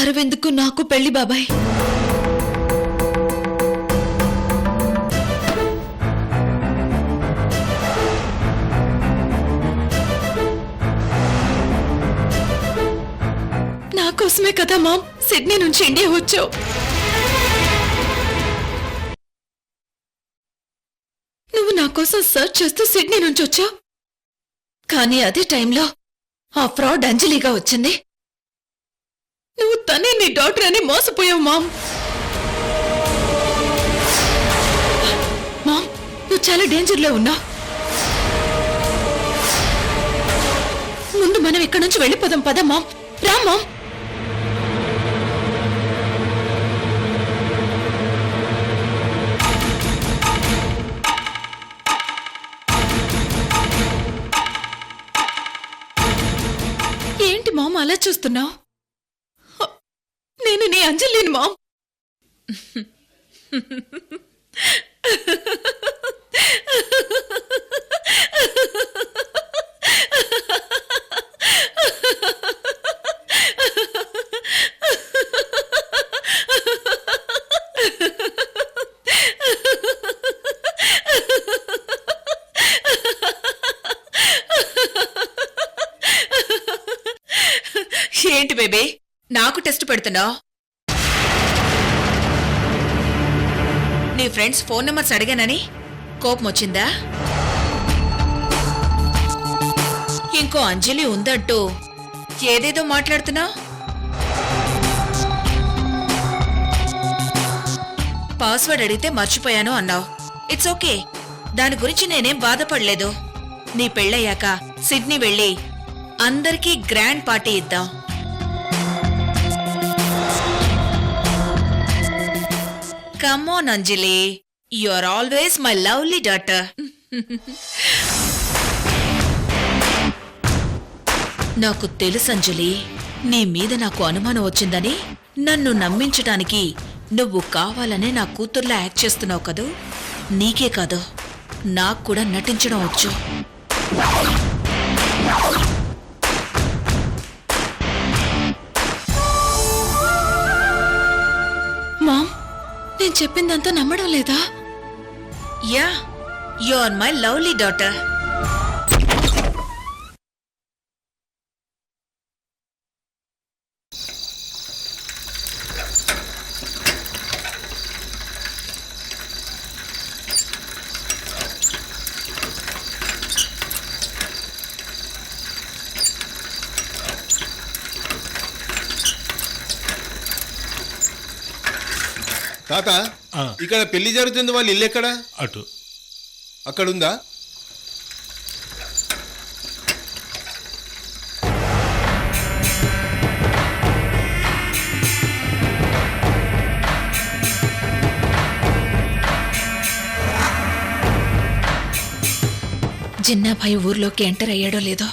అరవింద్కు నాకు పెళ్లి బాబాయ్. నా కోసమే కదా మామ్ సిడ్నీ నుంచి ఇండియా వచ్చావు. నువ్వు నా కోసం సర్చ్ చేస్తూ సిడ్నీ నుంచి వచ్చావు. కానీ అదే టైంలో ఆ ఫ్రాడ్ అంజలిగా వచ్చింది. నువ్వు తనే నీ డాక్టర్ అని మోసపోయావు మామ్. మామ్, నువ్వు చాలా డేంజర్లో ఉన్నావు. ముందు మనం ఇక్కడి నుంచి వెళ్ళిపోదాం పద మామ్. రా మామ్. ఏంటి మామ్ అలా చూస్తున్నావు? నేను నీ అంజలిని మామ్. ఏంటి బేబీ నాకు టెస్ట్ పెడుతున్నావు? నీ ఫ్రెండ్స్ ఫోన్ నెంబర్స్ అడిగానని కోపం వచ్చిందా? ఇంకో అంజలి ఉందంటూ ఏదేదో మాట్లాడుతున్నావు. పాస్వర్డ్ అడిగితే మర్చిపోయాను అన్నావు. ఇట్స్ ఓకే, దాని గురించి నేనేం బాధపడలేదు. నీ పెళ్ళయ్యాక సిడ్నీ వెళ్ళి అందరికీ గ్రాండ్ పార్టీ ఇద్దాం. Come on, Anjali. You are always my lovely daughter. నాకు తెలుసు అంజలి, నీ మీద నాకు అనుమానం వచ్చిందని నన్ను నమ్మించడానికి నువ్వు కావాలనే నా కూతుర్లా యాక్ట్ చేస్తున్నావు కదూ. నీకే కాదు, నాకు కూడా నటించడం వచ్చు. మామ్, నేను చెప్పిందంతా నమ్మడం లేదా? Yeah, you are my lovely daughter. తాత, ఇక్కడ పెళ్లి జరుగుతుంది, వాళ్ళు ఇల్లు ఎక్కడ? అటు అక్కడుందా? జిన్నాభాయ్ ఊర్లోకి ఎంటర్ అయ్యాడో లేదో.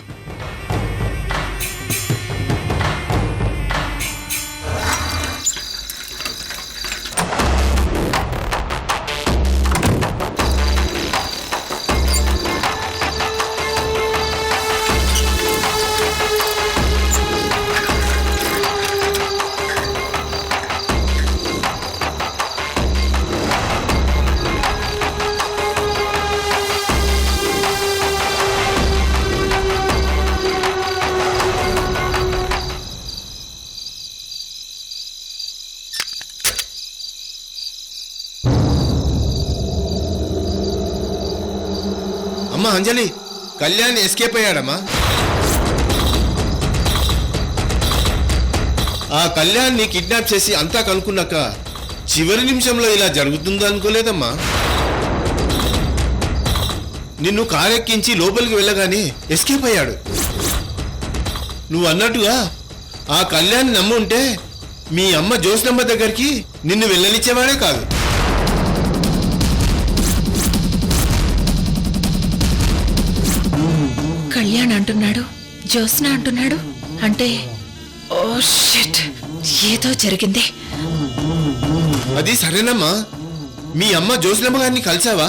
అమ్మా అంజలి, కళ్యాణ్ ఎస్కేప్ అయ్యాడమ్మా. ఆ కళ్యాణ్ ని కిడ్నాప్ చేసి అంతా కనుక్కున్నాక చివరి నిమిషంలో ఇలా జరుగుతుందో అనుకోలేదమ్మా. నిన్ను కారెక్కించి లోపలికి వెళ్ళగానే ఎస్కేప్ అయ్యాడు. నువ్వు అన్నట్టుగా ఆ కళ్యాణ్ నమ్ముంటే మీ అమ్మ జోస్నమ్మ దగ్గరికి నిన్ను వెళ్ళనిచ్చేవాడే కాదు. కళ్యాణ్ అంటున్నాడు, జ్యోత్స్న అంటున్నాడు అంటే ఓ షిట్, ఏదో జరిగింది. అది సరేనమ్మా, మీ అమ్మ జోస్నమ్మ గారిని కలిసావా?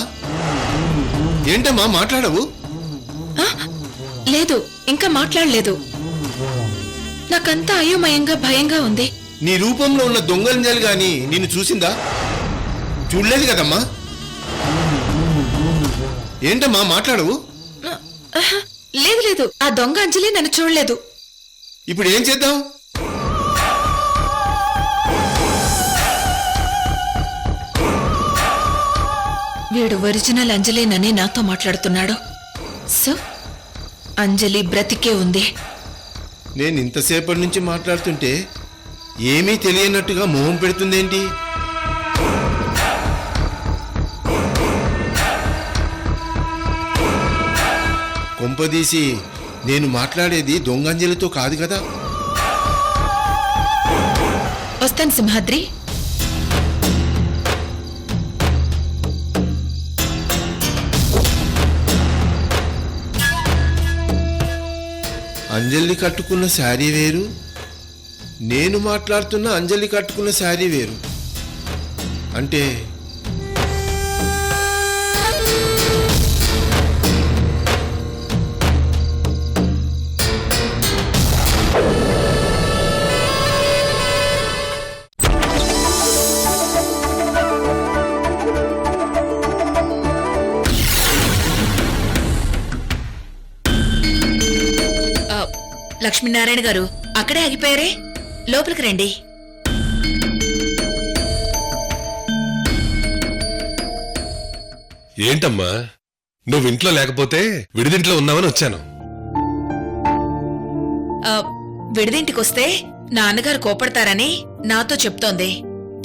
ఏంటమ్మా మాట్లాడవు? లేదు, ఇంకా మాట్లాడలేదు. నాకంతా అయోమయంగా భయంగా ఉంది. నీ రూపంలో ఉన్న దొంగంజలి గాని నిన్ను చూసిందా? చూడలేదు కదమ్మా. ఏంటమ్మా మాట్లాడవు? లేదు లేదు, ఆ దొంగ అంజలి నన్ను చూడలేదు. ఇప్పుడు ఏం చేద్దాం? వీడు ఒరిజినల్ అంజలినని నాతో మాట్లాడుతున్నాడు. సో అంజలి బ్రతికే ఉంది. నేను ఇంతసేపటి నుంచి మాట్లాడుతుంటే ఏమీ తెలియనట్టుగా మొహం పెడుతుందేంటి? కొంపదీసి నేను మాట్లాడేది దొంగంజలితో కాదు కదా? వస్తాను సింహాద్రి. అంజలి కట్టుకున్న శారీ వేరు, నేను మాట్లాడుతున్న అంజలి కట్టుకున్న శారీ వేరు. అంటే లక్ష్మీనారాయణ గారు అక్కడే ఆగిపోయారే, లోపలికి రండి. ఏంటమ్మా, నువ్వు ఇంట్లో లేకపోతే విడిదింట్లో ఉన్నావని వచ్చాను. విడిదింటికొస్తే నాన్నగారు కోపడతారని నాతో చెప్తోంది.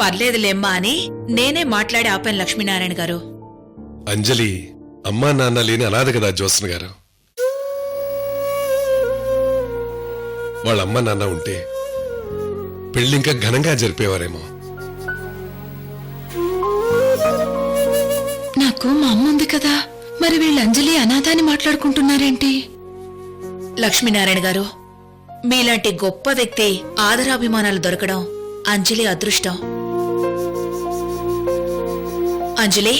పర్లేదులేమ్మా అని నేనే మాట్లాడి ఆపాను లక్ష్మీనారాయణ గారు. అంజలి అమ్మా నాన్న లేని అనాథ కదా జ్యోత్స్న గారు. వాళ్ళ అమ్మ నాన్న ఉంటే పెళ్ళింకా ఘనంగా జరిపేవారేమో. నాకు మా అమ్మ ఉంది కదా, మరి వీళ్ళు అంజలి అనాథాన్ని మాట్లాడుకుంటున్నారేంటి? లక్ష్మీనారాయణ గారు, మీలాంటి గొప్ప వ్యక్తి ఆదరాభిమానాలు దొరకడం అంజలి అదృష్టం. అంజలి,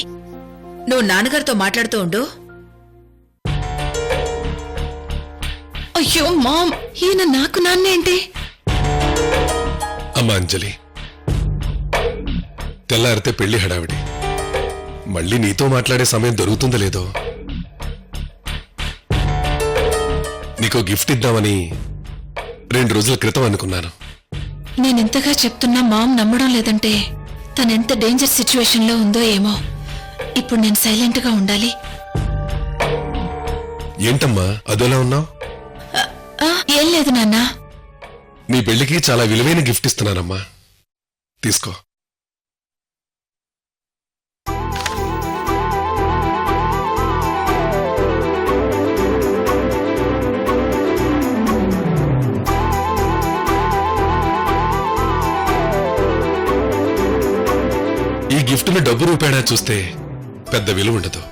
నువ్వు నాన్నగారితో మాట్లాడుతూ ఉండు. అయ్యో మామ్, ఈయన నాకు నాన్నేంటి? అమ్మా అంజలి, తెల్లారితే పెళ్లి హడావిడి. మళ్ళీ నీతో మాట్లాడే సమయం దొరుకుతుందో లేదో. నీకో గిఫ్ట్ ఇద్దామని 2 రోజుల క్రితం అనుకున్నాను. నేనెంతగా చెప్తున్నా మామ్ నమ్మడం లేదంటే తనెంత డేంజర్ సిచ్యువేషన్ లో ఉందో ఏమో. ఇప్పుడు నేను సైలెంట్ గా ఉండాలి. ఏంటమ్మా అదోలా ఉన్నావు? ఏం లేదు నాన్నా. నీ పెళ్లికి చాలా విలువైన గిఫ్ట్ ఇస్తున్నానమ్మా, తీసుకో. ఈ గిఫ్ట్ను డబ్బు రూపాయనా చూస్తే పెద్ద విలువ ఉండదు,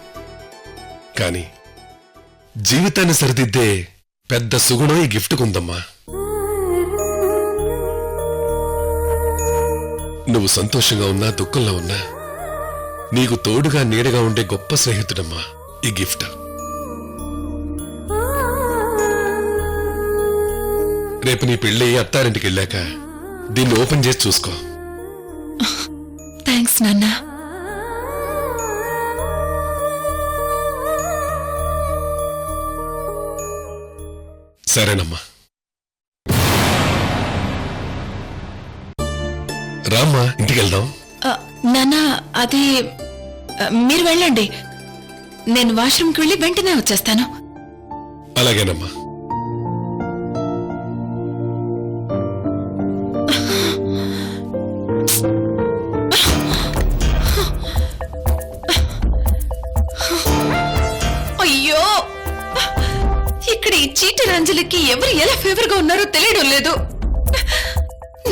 కానీ జీవితాన్ని సరిదిద్దే పెద్ద సుగుణం ఈ గిఫ్ట్కుందమ్మా. నువ్వు సంతోషంగా ఉన్నా దుఃఖంలో ఉన్నా నీకు తోడుగా నీడగా ఉండే గొప్ప స్నేహితుడమ్మా ఈ గిఫ్ట్. రేపు నీ పెళ్ళి అత్తారింటికి వెళ్ళాక దీన్ని ఓపెన్ చేసి చూసుకో. థ్యాంక్స్ నాన్నా. సరేనమ్మా, రామ్మా ఇంటికి వెళ్దాం. నాన్నా, అది మీరు వెళ్ళండి, నేను వాష్రూమ్కి వెళ్ళి వెంటనే వచ్చేస్తాను. అలాగేనమ్మా. అయ్యో, ఇక్కడ ఈ చీటర్ అంజలికి ఎవరు ఎలా ఫేవర్ గా ఉన్నారో తెలియడం లేదు.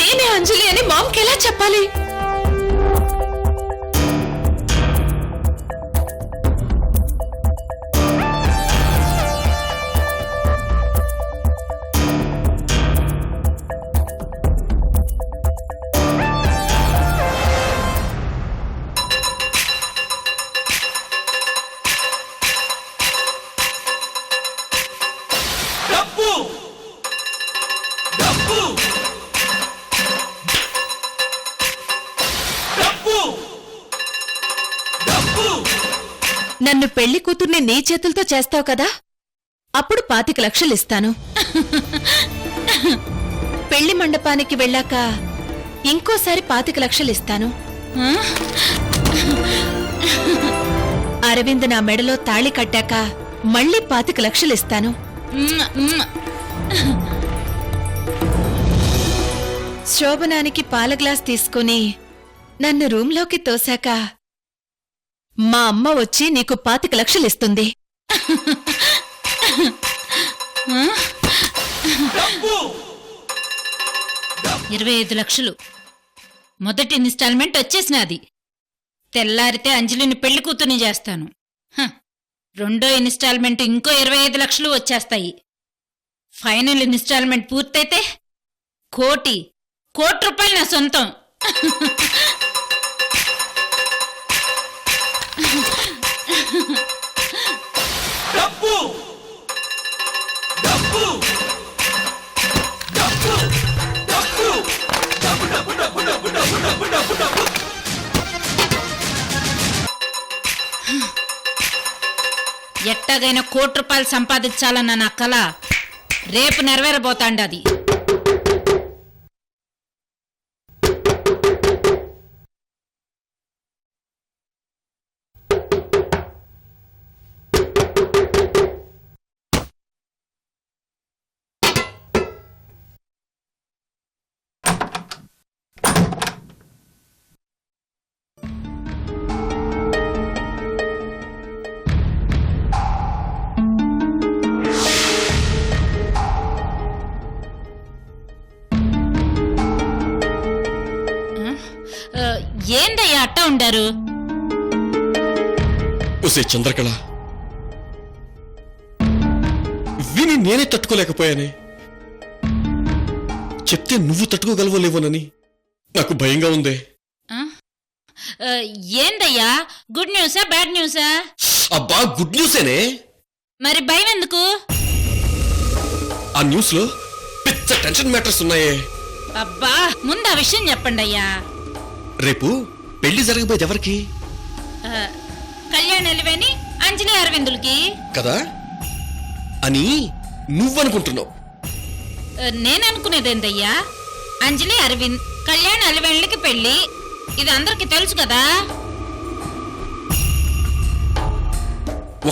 నేనే అంజలి అని మామ్కి ఎలా చెప్పాలి? నన్ను పెళ్లి కూతుర్ని నీ చేతులతో చేస్తావు కదా, అప్పుడు 25 లక్షలు ఇస్తాను. పెళ్లి మండపానికి వెళ్ళాక ఇంకోసారి 25 లక్షలు ఇస్తాను. అరవింద్ నా మెడలో తాళి కట్టాక మళ్ళీ 25 లక్షలు ఇస్తాను. శోభనానికి పాల గ్లాస్ తీసుకుని నన్ను రూంలోకి తోశాక మా అమ్మ వచ్చి నీకు 25 లక్షలు ఇస్తుంది. 25 లక్షలు మొదటి ఇన్స్టాల్మెంట్ వచ్చేసినది. తెల్లారితే అంజలిని పెళ్లి కూతుర్ని చేస్తాను. రెండో ఇన్స్టాల్మెంట్ ఇంకో 25 లక్షలు వచ్చేస్తాయి. ఫైనల్ ఇన్స్టాల్మెంట్ పూర్తయితే కోటి రూపాయలు నా సొంతం. ఎట్టాగైనా 1 కోటి రూపాయలు సంపాదించాలన్న నా కల రేపు నెరవేరబోతాండది. ఏందయ్యా అట్టా ఉండారు? ఒసే చంద్రకళ, విని నేనే తట్టుకోలేకపోయానే. చెప్తే నువ్వు తట్టుకోగలవలేవోనని నాకు భయంగా ఉందే. ఏందయ్యా, గుడ్ న్యూసా బ్యాడ్ న్యూసా? అబ్బా, గుడ్ న్యూసేనే. మరి భయం ఎందుకు? ఆ న్యూస్ లో పిచ్చ టెన్షన్ మ్యాటర్స్ ఉన్నాయే. అబ్బా, ముందు ఆ విషయం చెప్పండి అయ్యా. రేపు పెళ్లి జరగబోయేది ఎవరికి? కళ్యాణ్ ఎలివేని అంజలి అరవిందులకి కదా అని నువ్వనుకుంటున్నావు. నేననుకునేదేందయ్యా, అంజలి అరవింద్ కళ్యాణ్ అలివేళ్ళకి పెళ్లి, ఇది అందరికి తెలుసు కదా.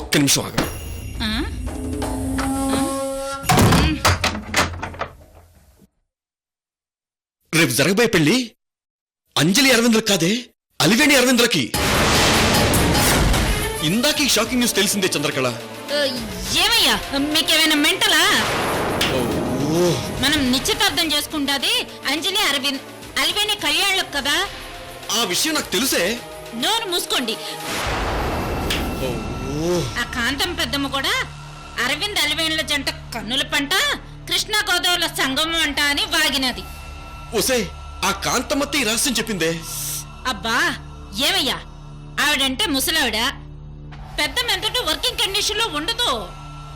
ఒక్క నిమిషం ఆగ. రేపు జరగబోయే పెళ్లి అంజలి అరవిందులకు కాదే, అలివేణి అరవిందులకి. ఇందాక ఈ షాకింగ్ న్యూస్ తెలిసిందే చంద్రకళ. ఏమయ్యా, మీకేమైనా మెంటలా? మనం నిశ్చితార్థం చేసుకుంటాది అంజలి అరవింద్ అలివేణి కళ్యాణ్లకు కదా. ఆ విషయం నాకు తెలుసే. నోరు మూసుకోండి. ఆ కాంతం పెద్దమ్మ కూడా అరవింద్ అలివేణుల జంట కన్నుల పంట, కృష్ణా గోదావరిల సంగమం అంట అని వాగినది. ఒసే, ఆ కాంతమ్మత్త ఈ రహస్యం చెప్పిందే. అబ్బా, ఏమయ్యా, ఆవిడంటే ముసలావిడ. పెద్ద మెథడ్ వర్కింగ్ కండిషన్ లో ఉండదు,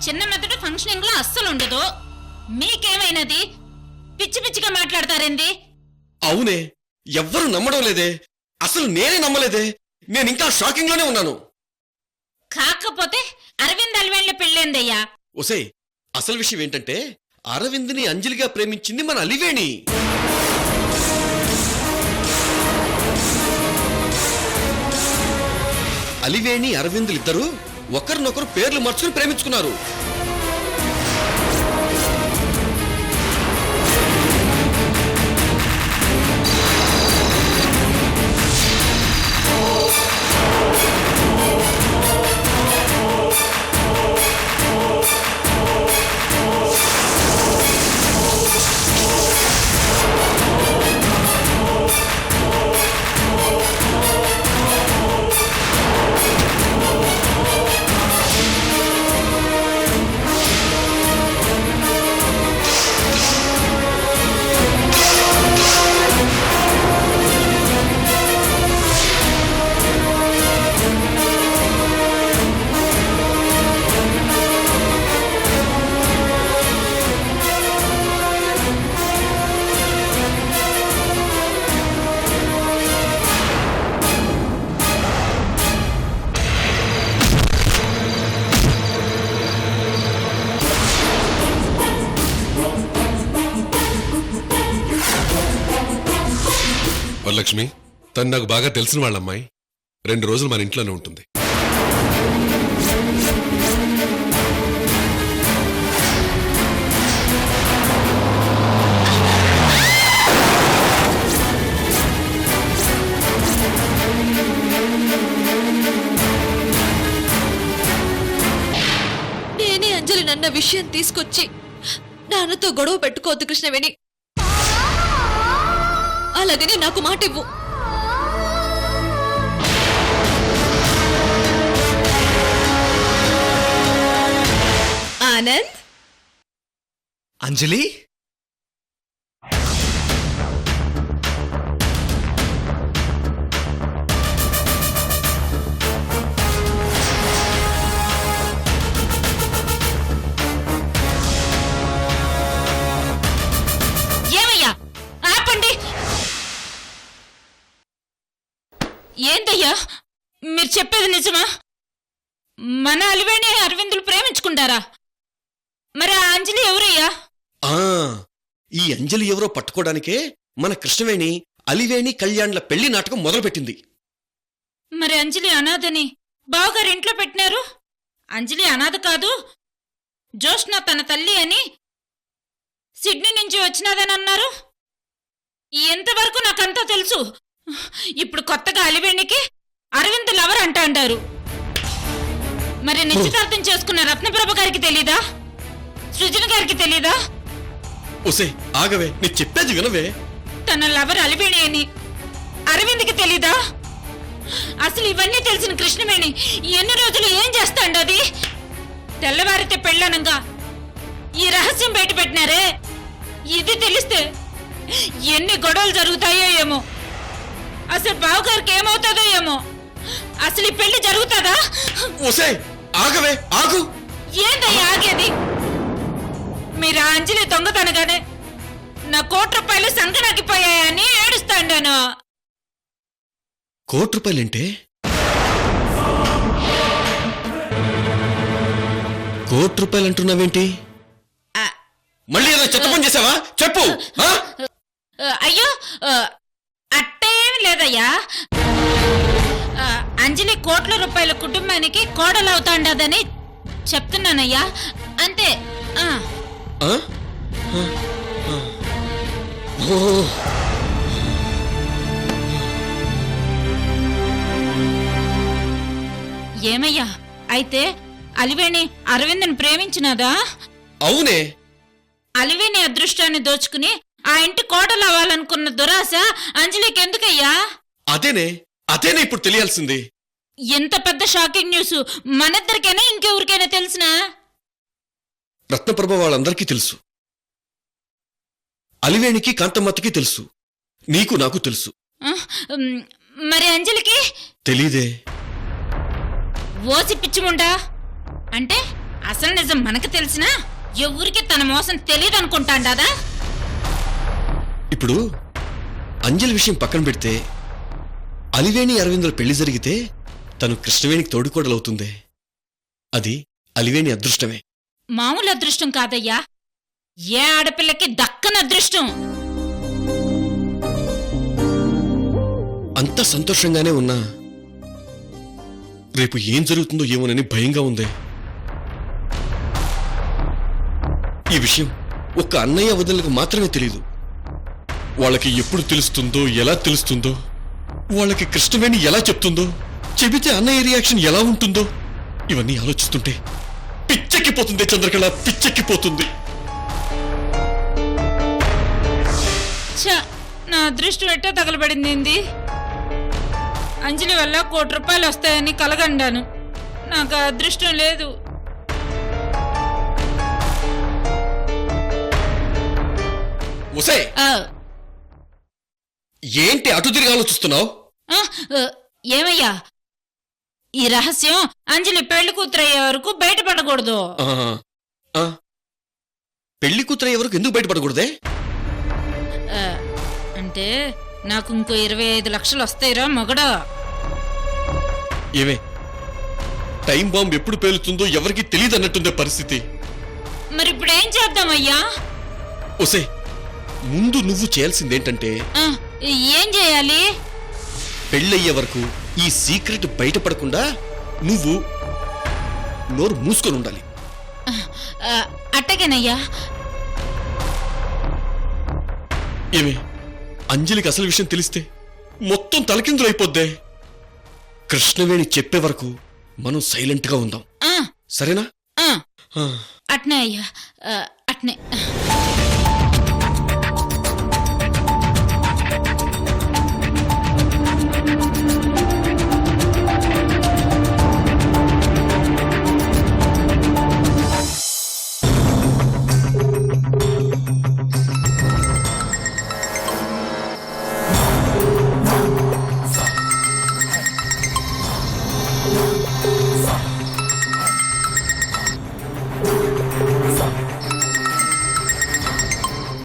చిన్న మెథడ్ ఫంక్షనింగ్ లో అస్సలు ఉండదు. మీకేమైనది? పిచ్చి పిచ్చిగా మాట్లాడతారేంది? అవునే, ఎవ్వరూ నమ్మడం లేదే. అసలు నేనే నమ్మలేదే. నేను ఇంకా షాకింగ్ లోనే ఉన్నాను. కాకపోతే అరవింద్ అలివేళ్ళ పెళ్ళేందయ్యా? ఒసే, అసలు విషయం ఏంటంటే అరవింద్ని అంజలిగా ప్రేమించింది మన అలివేణి. అలివేణి అరవిందులిద్దరూ ఒకరినొకరు పేర్లు మార్చుకుని ప్రేమించుకున్నారు. వరలక్ష్మి, తను నాకు బాగా తెలిసిన వాళ్ళమ్మాయి. 2 రోజులు మన ఇంట్లోనే ఉంటుంది. నేనే అంజలి నన్న విషయం తీసుకొచ్చి నాన్నతో గొడవ పెట్టుకోవద్దు కృష్ణవేణి. అలాగనే నాకు మాట ఇవ్వు. ఆనంద్, అంజలి, ఏమయ్యా ఆపండి. ఏంటయ్యా మీరు చెప్పేది నిజమా? మన అలివేణి అరవిందులు ప్రేమించుకుంటారా? మరి ఆ అంజలి ఎవరయ్యా? ఆ ఈ అంజలి ఎవరో పట్టుకోవడానికే మన కృష్ణవేణి అలివేణి కళ్యాణ్ల పెళ్లి నాటకం మొదలుపెట్టింది. మరి అంజలి అనాథని బావగారు ఇంట్లో పెట్టినారు. అంజలి అనాథ కాదు, జోష్న తన తల్లి అని సిడ్నీ నుంచి వచ్చినాదని అన్నారు. ఎంతవరకు నాకంతా తెలుసు. ఇప్పుడు కొత్తగా అలివేణికి అరవింద్ లవర్ అంటారు. మరి నిశ్చితార్థం చేసుకున్న రత్నప్రభ గారికి తెలీదా? సృజన గారికి తెలీదా? ఒసే ఆగవే, నీ చెప్పేది వినవే. తన లవర్ అలివేణి అని అరవింద్కి తెలీదా? అసలు ఇవన్నీ తెలిసిన కృష్ణవేణి ఎన్ని రోజులు ఏం చేస్తాండది? తెల్లవారితే పెళ్ళనంగా ఈ రహస్యం బయట పెట్టినారే, ఇది తెలిస్తే ఎన్ని గొడవలు జరుగుతాయో ఏమో. అసలు బావగారికి ఏమవుతుందో ఏమో. అసలు ఈ పెళ్లి జరుగుతుందా? ఒసే ఆగవే, ఆగు. ఏందయ్యా ఆగేది? మీరు ఆ అంజలి దొంగతనగానే నా ₹1,00,00,000 సంకనాకిపోయాయని ఏడుస్తాండాను. ₹1,00,00,000 ₹1,00,00,000 అంటున్నావేంటి? ఆ, మళ్ళీ ఏదో చెత్త పని చేసావా? చెప్పు. ఆ? అయ్యో అట్టేం లేదయ్యా. అంజలి ₹1,00,00,000 కుటుంబానికి కోడలవుతాండదని చెప్తున్నానయ్యా, అంతే. ఆ? ఓ, ఏమయ్యా అయితే అలివేణి అరవింద్ని ప్రేమించినదా? అవునే. అలివేణి అదృష్టాన్ని దోచుకుని ఆ ఇంటి కోడలు అవ్వాలనుకున్న దురాశ అంజలికి ఎందుకయ్యా? అదేనే ఇప్పుడు తెలియాల్సింది. ఎంత పెద్ద షాకింగ్ న్యూస్ మనిద్దరికైనా ఇంకెవరికైనా తెలిసినా? రత్నప్రభ వాళ్ళందరికీ తెలుసు. అలివేణికి కాంతమ్మకి తెలుసు. నీకు నాకు తెలుసు. మరి అంజలికి తెలీదే. ఓసి పిచ్చిముండా. అంటే అసలు నిజం మనకు తెలిసినా ఎవరికి తన మోసం తెలియదనుకుంటాండాదా? ఇప్పుడు అంజలి విషయం పక్కన పెడితే అలివేణి అరవిందుల పెళ్లి జరిగితే తను కృష్ణవేణికి తోడుకోడలవుతుందే, అది అలివేణి అదృష్టమే. మామూలు అదృష్టం కాదయ్యా, ఏ ఆడపిల్లకి దక్కన అదృష్టం. అంత సంతోషంగానే ఉన్నా రేపు ఏం జరుగుతుందో ఏమోనని భయంగా ఉంది. ఈ విషయం ఒక్క అన్నయ్య వదినలకు మాత్రమే తెలీదు. వాళ్ళకి ఎప్పుడు తెలుస్తుందో, ఎలా తెలుస్తుందో, వాళ్ళకి కృష్ణవేణి ఎలా చెప్తుందో, చెబితే అన్నయ్య రియాక్షన్ ఎలా ఉంటుందో, ఇవన్నీ ఆలోచిస్తుంటే పిచ్చెక్కిపోతుంది చంద్రకళ, పిచ్చెక్కిపోతుంది. నా అదృష్టం ఎట్టో తగలబడింది. అంజలి వల్ల ₹1,00,00,000 వస్తాయని కలగండాను. నాకు ఆ అదృష్టం లేదు. ఒసే ఏంటి అటు తిరిగి ఆలోచిస్తున్నావు? ఏమయ్యా ఈ రహస్యం అంజలి పెళ్లి కూతురయ్యే వరకు బయటపడకూడదు. పెళ్లి కూతురయ్యే వరకు ఎందుకు బయటపడకూడదే? అంటే నాకు ఇంకో 25 లక్షలు వస్తాయిరా మగడా. ఏమే, టైం బాంబ్ ఎప్పుడు పేలుతుందో ఎవరికి తెలియదు అన్నట్టుందే పరిస్థితి. మరి ఇప్పుడు ఏం చేద్దామయ్యా? ఒసే, ముందు నువ్వు చేయాల్సిందేంటంటే ఏం చేయాలి? పెళ్ళయ్యే వరకు ఈ సీక్రెట్ బయటపడకుండా నువ్వు నోరు మూసుకొని ఉండాలి. అట్టగేనయ్యా. ఏమి అంజలికి అసలు విషయం తెలిస్తే మొత్తం తలకిందులు అయిపోద్దే. కృష్ణవేణి చెప్పే వరకు మనం సైలెంట్ గా ఉందాం, ఆ, సరేనా? ఆ, ఆ. అట్నే అయ్యా, అట్నే.